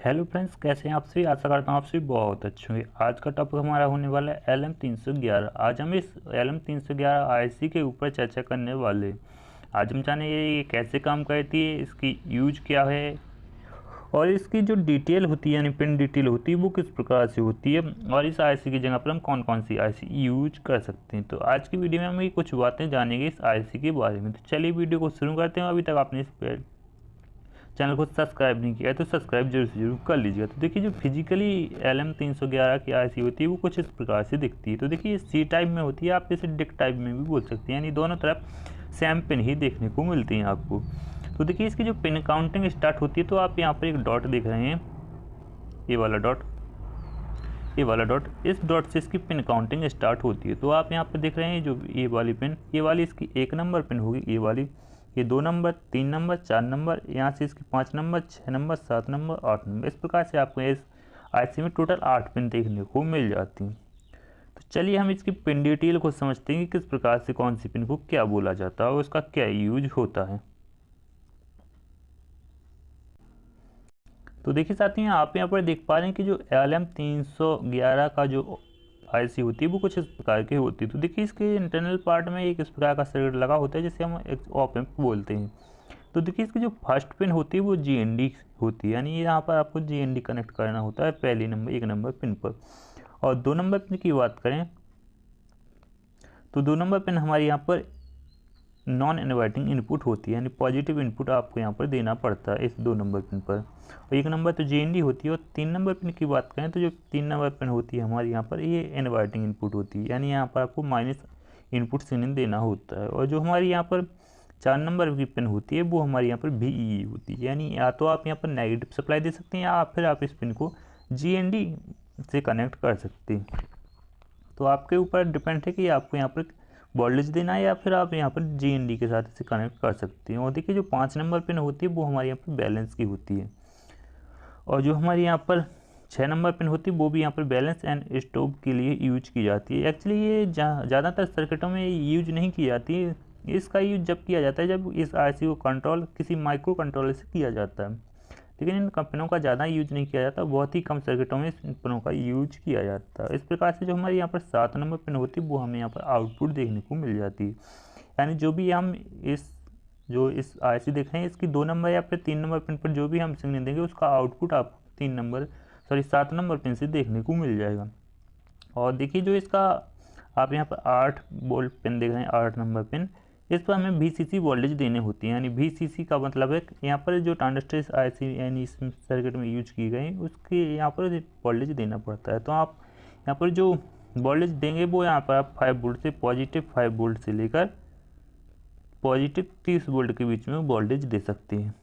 Hello friends, कैसे हैं आप सभी। आशा करता हूँ आप सभी बहुत अच्छे होंगे। आज का टॉपिक हमारा होने वाला है LM311। आज हम इस LM311 आईसी के ऊपर चर्चा करने वाले हैं। आज हम जानेंगे ये कैसे काम करती है, इसकी यूज क्या है और इसकी जो डिटेल होती है यानी पिन डिटेल होती है वो किस प्रकार से होती है और इस आईसी की जगह पर हम कौन कौन सी आईसी यूज कर सकते हैं। तो आज की वीडियो में हम ये कुछ बातें जानेंगे इस आईसी के बारे में। तो चलिए वीडियो को शुरू करते हैं। अभी तक आपने इस चैनल को सब्सक्राइब नहीं किया है तो सब्सक्राइब जरूर कर लीजिएगा। तो देखिए, जो फिजिकली LM311 की आईसी होती है वो कुछ इस प्रकार से दिखती है। तो देखिए, सी टाइप में होती है, आप इसे डिक टाइप में भी बोल सकते हैं, यानी दोनों तरफ सेम पिन ही देखने को मिलती हैं आपको। तो देखिए, इसकी जो पिन काउंटिंग स्टार्ट होती है तो आप यहाँ पर एक डॉट देख रहे हैं, ये वाला डॉट, ये वाला डॉट, इस डॉट से इसकी पिन काउंटिंग स्टार्ट होती है। तो आप यहाँ पर देख रहे हैं जो ये वाली पिन, ये वाली इसकी 1 नंबर पिन होगी, ये वाली, ये 2 नंबर, 3 नंबर, 4 नंबर, यहाँ से इसकी 5 नंबर, 6 नंबर, 7 नंबर, 8 नंबर। इस प्रकार से आपको इस आईसी में टोटल 8 पिन देखने को मिल जाती हैं। तो चलिए हम इसकी पिन डिटेल को समझते हैं कि किस प्रकार से कौन सी पिन को क्या बोला जाता है और उसका क्या यूज होता है। तो देखिए साथियों, आप यहाँ पर देख पा रहे हैं कि जो LM311 का जो आईसी होती है वो कुछ इस प्रकार की होती है। तो देखिए, इसके इंटरनल पार्ट में एक इस प्रकार का सर्किट लगा होता है जिसे हम एक ऑप एम्प बोलते हैं। तो देखिए, इसकी जो फर्स्ट पिन होती है वो GND होती है, यानी यहाँ पर आपको GND कनेक्ट करना होता है पहली नंबर 1 नंबर पिन पर। और 2 नंबर पिन की बात करें तो 2 नंबर पिन हमारे यहाँ पर नॉन इन्वर्टिंग इनपुट होती है, यानी पॉजिटिव इनपुट आपको यहाँ पर देना पड़ता है इस 2 नंबर पिन पर। और 1 नंबर तो GND होती है। और 3 नंबर पिन की बात करें तो जो 3 नंबर पिन होती है हमारे यहाँ पर, ये इन्वर्टिंग इनपुट होती है, यानी यहाँ पर आपको माइनस इनपुट सिग्नल देना होता है। और जो हमारी यहाँ पर 4 नंबर की पिन होती है वो हमारे यहाँ पर VEE होती है, यानी या तो आप यहाँ पर नेगेटिव सप्लाई दे सकते हैं या फिर आप इस पिन को GND से कनेक्ट कर सकते हैं। तो आपके ऊपर डिपेंड है कि आपको यहाँ पर वोल्टेज देना है या फिर आप यहाँ पर GND के साथ इसे कनेक्ट कर सकते हैं। और देखिए, जो 5 नंबर पिन होती है वो हमारे यहाँ पर बैलेंस की होती है। और जो हमारी यहाँ पर 6 नंबर पिन होती है वो भी यहाँ पर बैलेंस एंड स्टॉप के लिए यूज की जाती है। एक्चुअली ये ज़्यादातर सर्किटों में यूज नहीं की जाती है। इसका यूज जब किया जाता है जब इस आईसी को कंट्रोल किसी माइक्रो कंट्रोलर से किया जाता है, लेकिन इन पिनों का ज़्यादा यूज नहीं किया जाता, बहुत ही कम सर्किटों में इन पिनों का यूज किया जाता है। इस प्रकार से जो हमारे यहाँ पर 7 नंबर पिन होती है वो हमें यहाँ पर आउटपुट देखने को मिल जाती है, यानी जो भी हम इस आईसी देख रहे हैं इसकी 2 नंबर या फिर 3 नंबर पिन पर जो भी हम सिग्नल देंगे उसका आउटपुट आपको 7 नंबर पिन से देखने को मिल जाएगा। और देखिए, जो इसका आप यहाँ पर 8 वोल्ट पिन देख रहे हैं, 8 नंबर पिन, इस पर हमें VCC वोल्टेज देने होती है, यानी VCC का मतलब है यहाँ पर जो ट्रांजिस्टर इस आईसी यानी इस सर्किट में यूज की गई उसके यहाँ पर वोल्टेज देना पड़ता है। तो आप यहाँ पर जो वोल्टेज देंगे वो यहाँ पर आप 5 वोल्ट से पॉजिटिव 5 वोल्ट से लेकर पॉजिटिव 30 वोल्ट के बीच में वोल्टेज दे सकते हैं।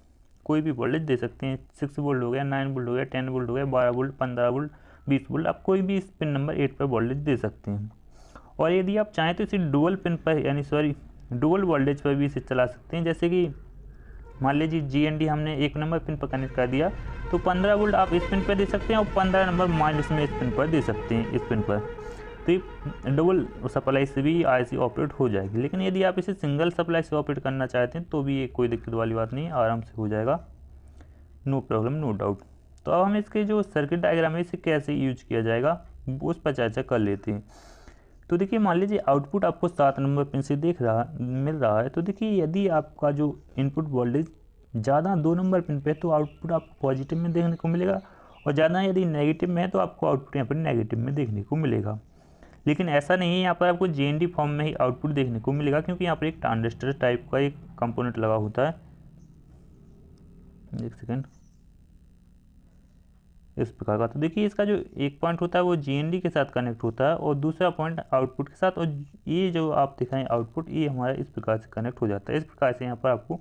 कोई भी वोल्टेज दे सकते हैं, 6 वोल्ट हो गया, 9 वोल्ट हो गया, 10 वोल्ट हो गया, 12 वोल्ट, 15 वोल्ट, 20 वोल्ट, आप कोई भी इस पिन नंबर 8 पर वोल्टेज दे सकते हैं। और यदि आप चाहें तो इसे डुअल पिन पर यानी डुअल वोल्टेज पर भी इसे चला सकते हैं। जैसे कि मान लीजिए GND हमने 1 नंबर पिन पर कनेक्ट कर दिया तो 15 वोल्ट आप इस पिन पर दे सकते हैं और 15 नंबर माइनस में इस पिन पर दे सकते हैं, इस पिन पर। तो ये डबल सप्लाई से भी आईसी ऑपरेट हो जाएगी। लेकिन यदि आप इसे सिंगल सप्लाई से ऑपरेट करना चाहते हैं तो भी ये कोई दिक्कत वाली बात नहीं, आराम से हो जाएगा, नो प्रॉब्लम, नो डाउट। तो अब हम इसके जो सर्किट डायग्राम है इसे कैसे यूज किया जाएगा उस पर चर्चा कर लेते हैं। तो देखिए, मान लीजिए आउटपुट आपको 7 नंबर पिन से मिल रहा है। तो देखिए, यदि आपका जो इनपुट वोल्टेज ज़्यादा 2 नंबर पिन पे है तो आउटपुट आपको पॉजिटिव में देखने को मिलेगा, और ज़्यादा यदि नेगेटिव में है तो आपको आउटपुट यहाँ पर नेगेटिव में देखने को मिलेगा। लेकिन ऐसा नहीं है, यहाँ पर आपको GND फॉर्म में ही आउटपुट देखने को मिलेगा, क्योंकि यहाँ पर एक ट्रांजिस्टर टाइप का एक कंपोनेंट लगा होता है। एक सेकेंड, इस प्रकार का। तो देखिए, इसका जो एक पॉइंट होता है वो GND के साथ कनेक्ट होता है और दूसरा पॉइंट आउटपुट के साथ, और ये जो आप दिखाएं आउटपुट, ये हमारा इस प्रकार से कनेक्ट हो जाता है। इस प्रकार से यहाँ पर आपको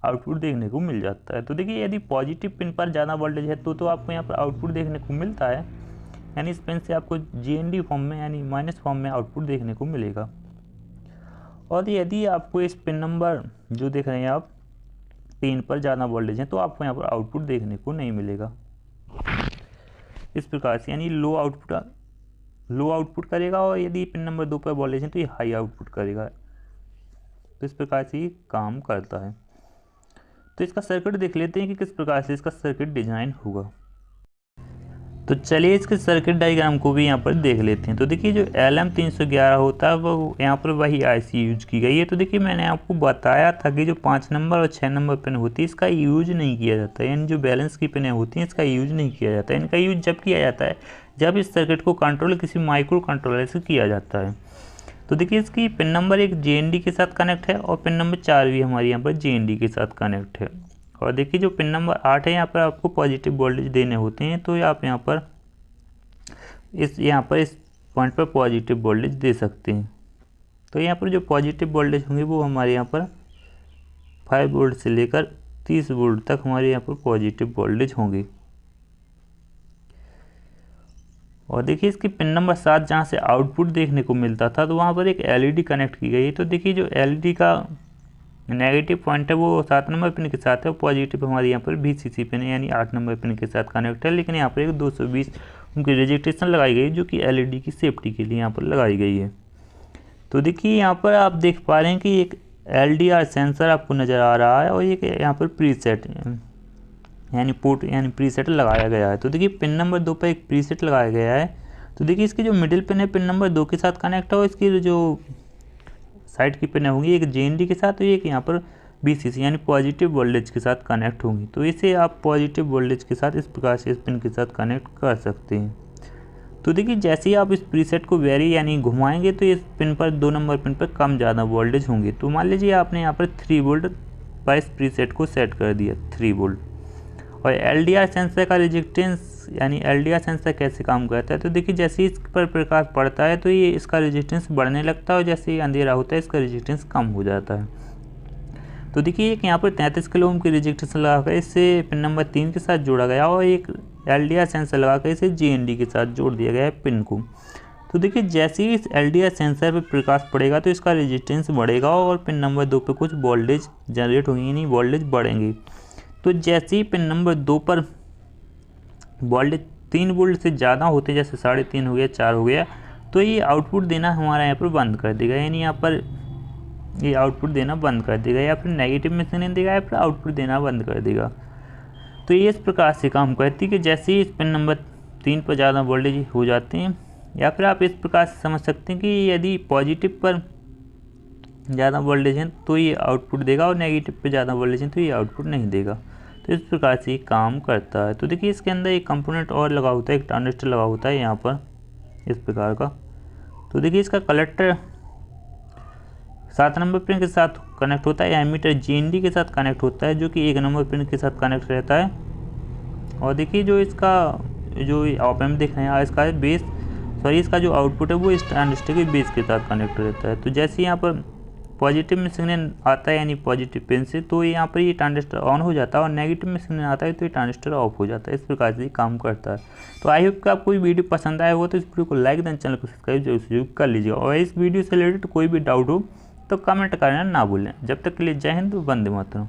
आउटपुट देखने को मिल जाता है। तो देखिए, यदि पॉजिटिव पिन पर ज़्यादा वोल्टेज है तो आपको यहाँ पर आउटपुट देखने को मिलता है, यानी इस पिन से आपको GND फॉर्म में यानी माइनस फॉर्म में आउटपुट देखने को मिलेगा। और यदि आपको इस पिन नंबर जो देख रहे हैं आप 3 पर ज़्यादा वोल्टेज है तो आपको यहाँ पर आउटपुट देखने को नहीं मिलेगा। इस प्रकार से यानी लो आउटपुट करेगा, और यदि पिन नंबर 2 पर वोल्टेज है तो ये हाई आउटपुट करेगा। तो इस प्रकार से ये काम करता है। तो इसका सर्किट देख लेते हैं कि किस प्रकार से इसका सर्किट डिजाइन होगा। तो चलिए इसके सर्किट डायग्राम को भी यहाँ पर देख लेते हैं। तो देखिए जो LM311 होता है वो यहाँ पर वही IC यूज की गई है। तो देखिए मैंने आपको बताया था कि जो 5 नंबर और 6 नंबर पिन होती है इसका यूज नहीं किया जाता है, यानी जो बैलेंस की पिनें होती हैं इसका यूज नहीं किया जाता है। इनका यूज जब किया जाता है जब इस सर्किट को कंट्रोल किसी माइक्रो कंट्रोलर से किया जाता है। तो देखिए इसकी पिन नंबर 1 JND के साथ कनेक्ट है और पिन नंबर 4 भी हमारी यहाँ पर JND के साथ कनेक्ट है। और देखिए जो पिन नंबर 8 है यहाँ पर आपको पॉजिटिव वोल्टेज देने होते हैं, तो आप यहाँ पर इस पॉइंट पर पॉजिटिव वोल्टेज दे सकते हैं। तो यहाँ पर जो पॉजिटिव वोल्टेज होंगे वो हमारे यहाँ पर 5 वोल्ट से लेकर 30 वोल्ट तक हमारे यहाँ पर पॉजिटिव वोल्टेज होंगे। और देखिए इसकी पिन नंबर 7 जहाँ से आउटपुट देखने को मिलता था तो वहाँ पर एक LED कनेक्ट की गई है। तो देखिए जो LED का नेगेटिव पॉइंट है वो 7 नंबर पिन के साथ है और पॉजिटिव हमारे यहाँ पर VCC पिन है यानी 8 नंबर पिन के साथ कनेक्ट है। लेकिन यहाँ पर एक 220 उनकी रजिस्ट्रेशन लगाई गई जो कि LED की सेफ्टी के लिए यहाँ पर लगाई गई है। तो देखिए यहाँ पर आप देख पा रहे हैं कि एक LDR सेंसर आपको नज़र आ रहा है और एक यहाँ पर प्रीसेट यानी प्रीसेट लगाया गया है। तो देखिए पिन नंबर 2 पर एक प्रीसेट लगाया गया है। तो देखिए इसकी जो मिडिल पिन है पिन नंबर 2 के साथ कनेक्ट है और इसकी जो साइड की पिन होंगी एक JND के साथ, तो एक यहाँ पर VCC यानी पॉजिटिव वोल्टेज के साथ कनेक्ट होंगी। तो इसे आप पॉजिटिव वोल्टेज के साथ इस प्रकार से इस पिन के साथ कनेक्ट कर सकते हैं। तो देखिए जैसे ही आप इस प्रीसेट को वेरी यानी घुमाएंगे तो इस पिन पर 2 नंबर पिन पर कम ज़्यादा वोल्टेज होंगे। तो मान लीजिए आपने यहाँ पर 3 वोल्ट पर इस प्रीसेट को सेट कर दिया 3 वोल्ट। और LDR सेंसर का रेजिस्टेंस यानी LDR सेंसर कैसे काम करता है, तो देखिए जैसे इस पर प्रकाश पड़ता है तो ये इसका रेजिस्टेंस बढ़ने लगता है और जैसे ही अंधेरा होता है इसका रेजिस्टेंस कम हो जाता है। तो देखिए एक यहाँ पर 33 किलो ओम की रेजिस्टेंस लगाकर इसे पिन नंबर 3 के साथ जोड़ा गया और एक LDR सेंसर लगाकर इसे JND के साथ जोड़ दिया गया है पिन को। तो देखिए जैसे ही इस LDR सेंसर पर प्रकाश पड़ेगा तो इसका रेजिस्टेंस बढ़ेगा और पिन नंबर 2 पर कुछ वोल्टेज जनरेट होंगे यानी वोल्टेज बढ़ेंगे। तो जैसे ही पिन नंबर 2 पर वोल्टेज 3 वोल्ट से ज़्यादा होते जैसे 3.5 हो गया 4 हो गया तो ये आउटपुट देना हमारा यहाँ पर बंद कर देगा, यानी यहाँ पर ये आउटपुट देना बंद कर देगा या फिर नेगेटिव में से नहीं देगा या फिर आउटपुट देना बंद कर देगा। तो ये इस प्रकार से काम करती है कि जैसे ही इस पिन नंबर 3 पर ज़्यादा वोल्टेज हो जाते हैं, या फिर आप इस प्रकार से समझ सकते हैं कि यदि पॉजिटिव पर ज़्यादा वोल्टेज है तो ये आउटपुट देगा और नेगेटिव पे ज़्यादा वोल्टेज है तो ये आउटपुट नहीं देगा। तो इस प्रकार से ये काम करता है। तो देखिए इसके अंदर एक कंपोनेंट और लगा होता है, एक ट्रांजिस्टर लगा होता है यहाँ पर इस प्रकार का। तो देखिए इसका कलेक्टर 7 नंबर पिन के साथ कनेक्ट होता है, एमीटर JND के साथ कनेक्ट होता है जो कि 1 नंबर पिन के साथ कनेक्ट रहता है। और देखिए जो इसका जो ऑप एम्प दिख रहे हैं इसका जो आउटपुट है वो इस ट्रांजिस्टर के बेस के साथ कनेक्ट रहता है। तो जैसे यहाँ पर पॉजिटिव में सिग्नल आता है यानी पॉजिटिव पिन से तो यहाँ पर ये ट्रांजिस्टर ऑन हो जाता है और नेगेटिव में सिग्नल आता है तो ये ट्रांजिस्टर ऑफ हो जाता है। इस प्रकार से ये काम करता है। तो आई होप कि आपको ये वीडियो पसंद आया हो तो इस वीडियो को लाइक दें, चैनल को सब्सक्राइब जरूर कर लीजिएगा और इस वीडियो से रिलेटेड कोई भी डाउट हो तो कमेंट करना ना भूलें। जब तक के लिए जय हिंद, वंदे मातरम।